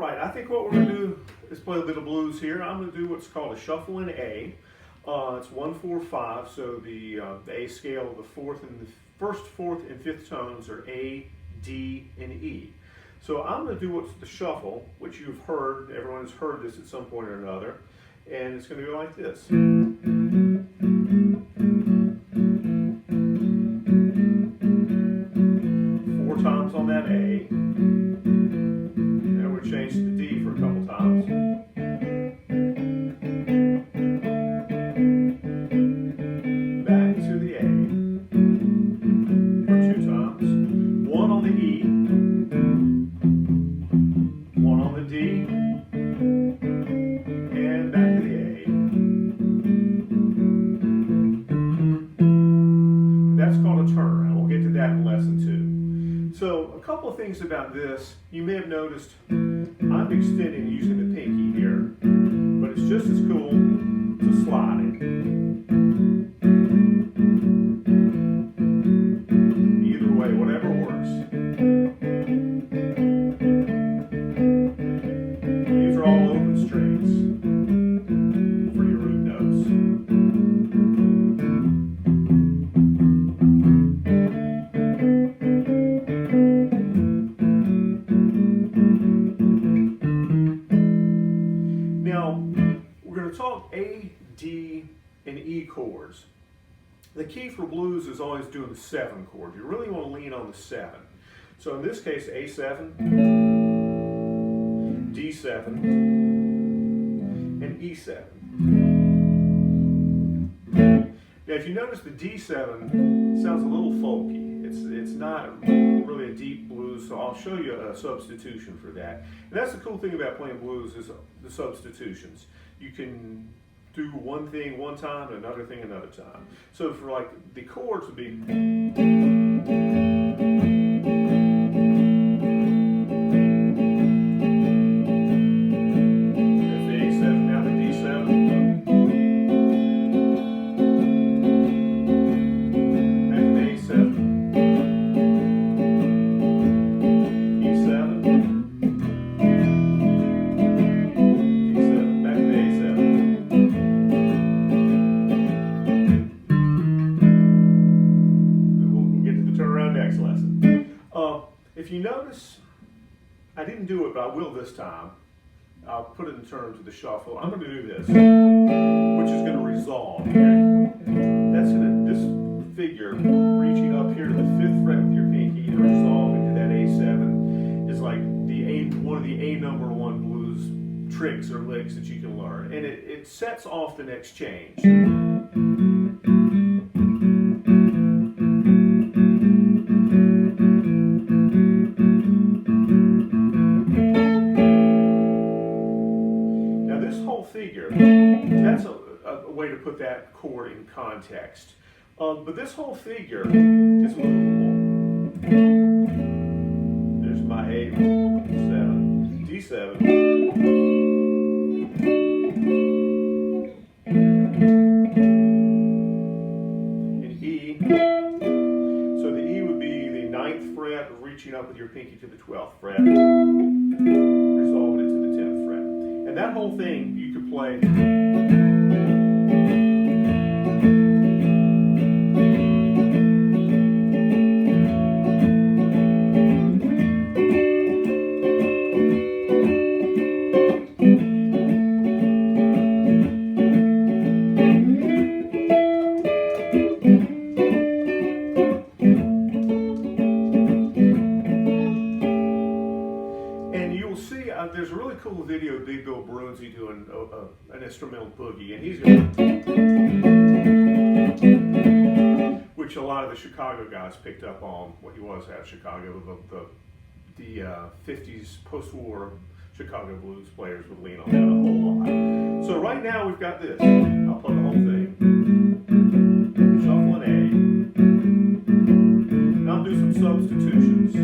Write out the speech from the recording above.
right, I think what we're going to do is play a bit of blues here. I'm going to do what's called a shuffle in A. It's 1, 4, 5, so the A scale, the first, fourth, and fifth tones are A, D, and E. So I'm going to do what's the shuffle, which you've heard. Everyone has heard this at some point or another, and it's going to go like this. 4 times on that A. Then we'll change to the D for a couple times. Back to the A for 2 times. 1 on the E. 1 on the D. And back to the A. That's called a turnaround. We'll get to that in lesson 2. So a couple of things about this. You may have noticed I'm extending using the pinky here, but it's just as cool to slide it. Either way, whatever works. These are all open strings for your root notes. Now, we're going to talk A, D, and E chords. The key for blues is always doing the 7 chord. You really want to lean on the 7. So in this case, A7, D7, and E7. Now if you notice, the D7 sounds a little folky. It's not really a deep blues, so I'll show you a substitution for that. And that's the cool thing about playing blues is the substitutions. You can do one thing one time and another thing another time. So for like the chords would be if you notice, I didn't do it, but I will this time. I'll put it in terms of the shuffle. I'm going to do this, which is going to resolve. Okay? That's this figure reaching up here to the 5th fret with your pinky and resolving to that A7 is like one of the A number 1 blues tricks or licks that you can learn, and it sets off the next change. Figure. That's a way to put that chord in context. But this whole figure is movable. There's my A7, D7, and E. So the E would be the 9th fret, reaching up with your pinky to the 12th fret, resolving it to the 10th fret. And that whole thing you could play. And you'll see there's a really cool video of Big Bill Brunsey doing an instrumental boogie, and he's going to, which a lot of the Chicago guys picked up on. What he was out of Chicago, the 50s post-war Chicago blues players would lean on that a whole lot. So right now we've got this. I'll play the whole thing. Shuffling A. And I'll do some substitutions.